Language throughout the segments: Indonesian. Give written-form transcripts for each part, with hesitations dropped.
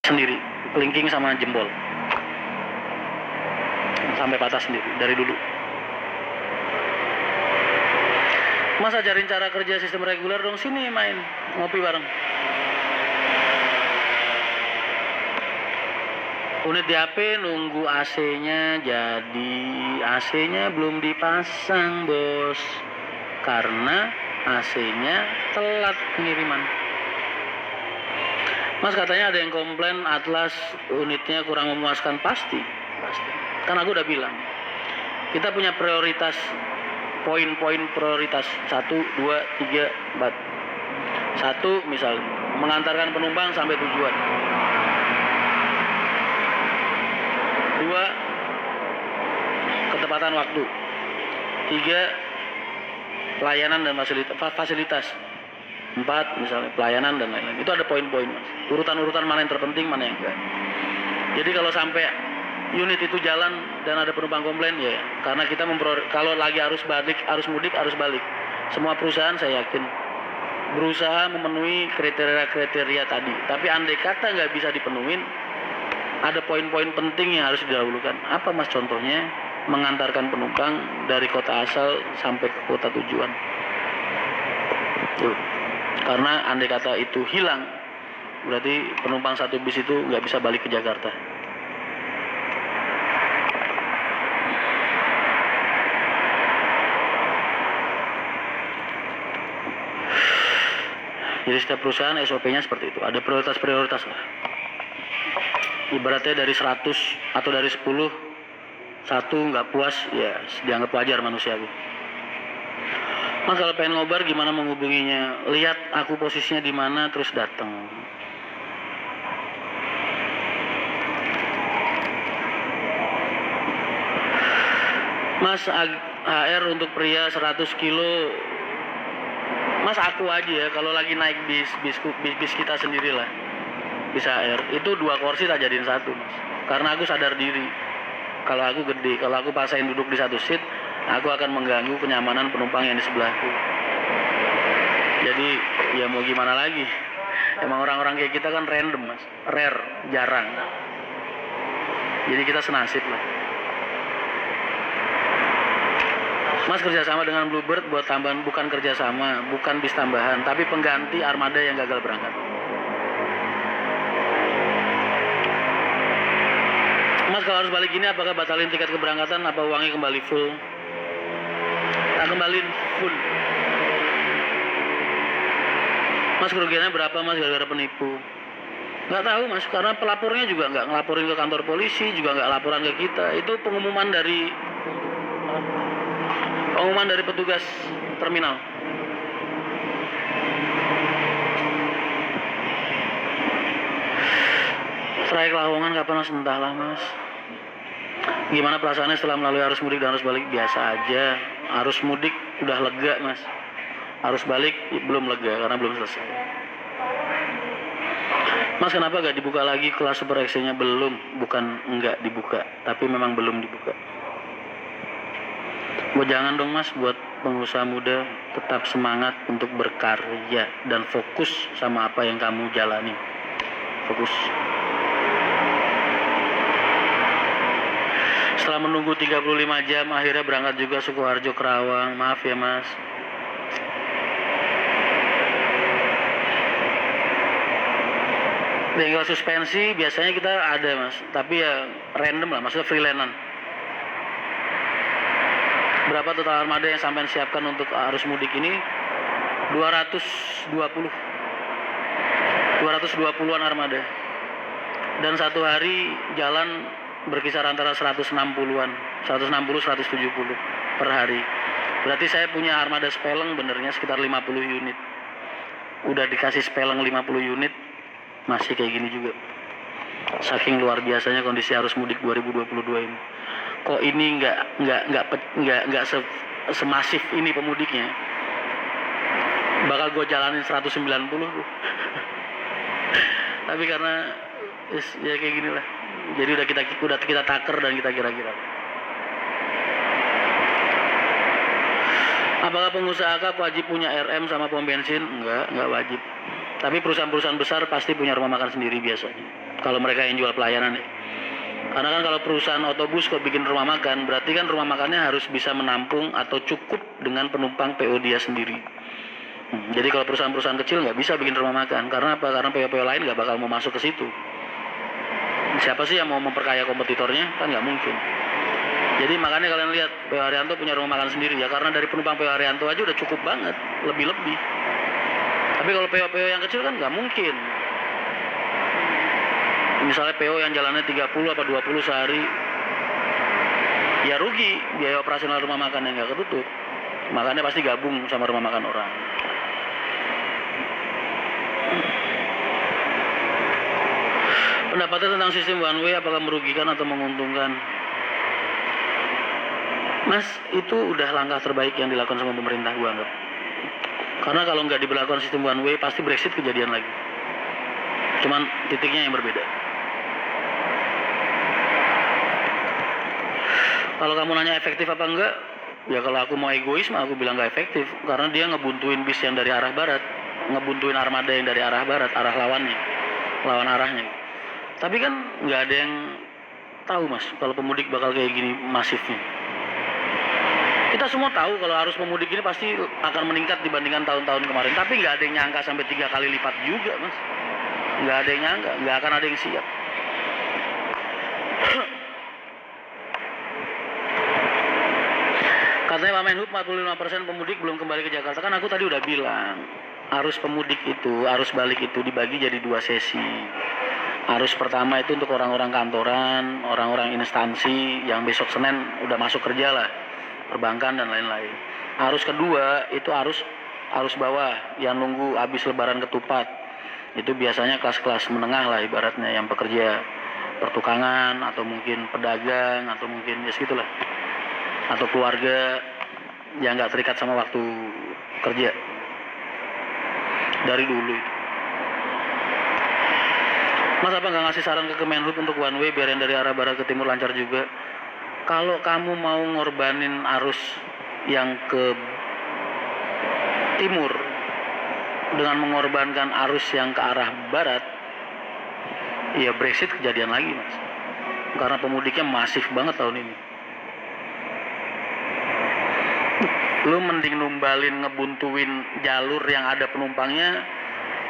sendiri, kelingking sama jempol sampai patah sendiri dari dulu. Mas ajarin cara kerja sistem reguler dong, sini main ngopi bareng. Unit di HP nunggu AC-nya jadi, AC-nya belum dipasang bos, karena AC-nya telat pengiriman. Mas katanya ada yang komplain Atlas unitnya kurang memuaskan. Pasti. Kan aku udah bilang, kita punya prioritas, poin-poin prioritas 1, 2, 3, 4. 1 misalnya mengantarkan penumpang sampai tujuan. 2 ketepatan waktu. 3 pelayanan dan fasilitas. 4 misalnya pelayanan dan lain-lain. Itu ada poin-poin mas. Urutan-urutan mana yang terpenting, mana yang enggak. Jadi kalau sampai unit itu jalan dan ada penumpang komplain ya, karena kita kalau lagi arus mudik, arus balik. Semua perusahaan saya yakin berusaha memenuhi kriteria tadi. Tapi andai kata nggak bisa dipenuhin, ada poin-poin penting yang harus didahulukan. Apa mas contohnya? Mengantarkan penumpang dari kota asal sampai ke kota tujuan. Tuh. Karena andai kata itu hilang, berarti penumpang satu bis itu nggak bisa balik ke Jakarta. Jadi setiap perusahaan SOP-nya seperti itu. Ada prioritas-prioritas lah. Ibaratnya dari 100 atau dari 10, 1 nggak puas, ya dianggap wajar manusiawi. Mas kalau pengen ngobar gimana menghubunginya? Lihat aku posisinya di mana terus datang. Mas HR untuk pria 100 kilo. Mas aku aja ya kalau lagi naik bis kita sendirilah. Bis HR itu 2 kursi tak jadiin 1 mas. Karena aku sadar diri. Kalau aku gede, kalau aku paksain duduk di satu seat, aku akan mengganggu kenyamanan penumpang yang di sebelahku. Jadi ya mau gimana lagi? Emang orang-orang kayak kita kan random mas, rare, jarang. Jadi kita senasib lah. Mas kerjasama dengan Bluebird buat tambahan, bukan kerjasama, bukan bis tambahan, tapi pengganti armada yang gagal berangkat. Mas kalau harus balik gini, apakah batalin tiket keberangkatan, apa uangnya kembali full? Tak kembaliin full. Mas kerugiannya berapa mas gara-gara penipu? Nggak tahu mas, karena pelapornya juga nggak ngelaporin ke kantor polisi, juga nggak laporan ke kita. Itu pengumuman dari petugas terminal. Trayek Lamongan kapan mas? Entahlah mas. Gimana perasaannya setelah melalui arus mudik dan arus balik? Biasa aja. Arus mudik udah lega mas. Arus balik belum lega karena belum selesai. Mas kenapa gak dibuka lagi kelas Super XC-nya? Belum, bukan enggak dibuka, tapi memang belum dibuka. Jangan dong mas, buat pengusaha muda tetap semangat untuk berkarya dan fokus sama apa yang kamu jalani. Fokus. Setelah menunggu 35 jam, akhirnya berangkat juga Sukoharjo Kerawang. Maaf ya mas. Bengkel suspensi biasanya kita ada mas, tapi ya random lah, maksudnya freelance-an. Berapa total armada yang sampai siapkan untuk arus mudik ini? 220-an armada. Dan satu hari jalan berkisar antara 160-an, 160-170 per hari. Berarti saya punya armada speleng benernya sekitar 50 unit. Udah dikasih speleng 50 unit, masih kayak gini juga. Saking luar biasanya kondisi arus mudik 2022 ini. Kok ini nggak semasif ini pemudiknya? Bakal gue jalanin 190 tuh. Tapi karena ya kayak gini lah. Jadi udah kita taker dan kita kira-kira. Apakah pengusaha akap wajib punya RM sama pom bensin? Enggak wajib. Tapi perusahaan-perusahaan besar pasti punya rumah makan sendiri biasanya. Kalau mereka yang jual pelayanan ya. Karena kan kalau perusahaan otobus kok bikin rumah makan, berarti kan rumah makannya harus bisa menampung atau cukup dengan penumpang PO dia sendiri. Jadi kalau perusahaan-perusahaan kecil nggak bisa bikin rumah makan. Karena apa? Karena PO-PO lain nggak bakal mau masuk ke situ. Siapa sih yang mau memperkaya kompetitornya? Kan nggak mungkin. Jadi makanya kalian lihat PO Haryanto punya rumah makan sendiri ya, karena dari penumpang PO Haryanto aja udah cukup banget, lebih-lebih. Tapi kalau PO-PO yang kecil kan nggak mungkin. Misalnya PO yang jalannya 30 apa 20 sehari, ya rugi, biaya operasional rumah makan yang nggak ketutup. Makanya pasti gabung sama rumah makan orang. Pendapatnya tentang sistem one way apakah merugikan atau menguntungkan? Mas, itu udah langkah terbaik yang dilakukan sama pemerintah gua anggap. Karena kalau nggak diberlakukan sistem one way pasti Brexit kejadian lagi. Cuman titiknya yang berbeda. Kalau kamu nanya efektif apa enggak, ya kalau aku mau egois mah aku bilang nggak efektif. Karena dia ngebuntuin bis yang dari arah barat, ngebuntuin armada yang dari arah barat, arah lawannya, lawan arahnya. Tapi kan nggak ada yang tahu mas, kalau pemudik bakal kayak gini masifnya. Kita semua tahu kalau arus pemudik ini pasti akan meningkat dibandingkan tahun-tahun kemarin. Tapi nggak ada yang nyangka sampai 3 kali lipat juga mas. Nggak ada yang nyangka, nggak akan ada yang siap. Katanya Pak Menhub 45% pemudik belum kembali ke Jakarta. Kan aku tadi udah bilang, arus pemudik itu, arus balik itu dibagi jadi 2 sesi. Arus pertama itu untuk orang-orang kantoran, orang-orang instansi yang besok Senin udah masuk kerja lah, perbankan dan lain-lain. Arus kedua itu arus bawah yang nunggu habis lebaran ketupat. Itu biasanya kelas-kelas menengah lah ibaratnya, yang pekerja pertukangan atau mungkin pedagang atau mungkin ya segitulah. Atau keluarga yang nggak terikat sama waktu kerja dari dulu itu. Mas apa nggak ngasih saran ke Kemenhub untuk one way biar yang dari arah barat ke timur lancar juga? Kalau kamu mau ngorbanin arus yang ke timur dengan mengorbankan arus yang ke arah barat, ya Brexit kejadian lagi mas. Karena pemudiknya masif banget tahun ini. Lu mending numbalin ngebuntuin jalur yang ada penumpangnya,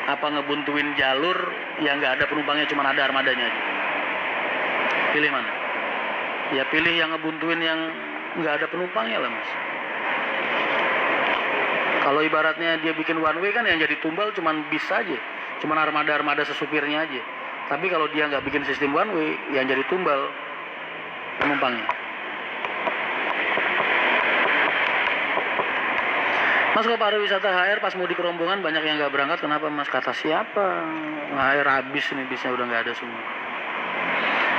apa ngebuntuin jalur yang nggak ada penumpangnya cuma ada armadanya aja? Pilih mana? Ya pilih yang ngebuntuin yang nggak ada penumpangnya lah mas. Kalau ibaratnya dia bikin one way kan yang jadi tumbal cuma bis aja, cuma armada sesupirnya aja. Tapi kalau dia nggak bikin sistem one way, yang jadi tumbal penumpangnya. Mas kalau pariwisata HR pas mudik rombongan banyak yang nggak berangkat, kenapa mas? Kata siapa? HR habis nih, bisnya udah nggak ada semua.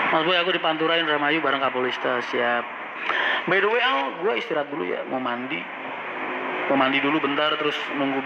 Mas boy, aku di Pantura Indramayu bareng Kapolista, siap. By the way, gue istirahat dulu ya, mau mandi dulu bentar terus nunggu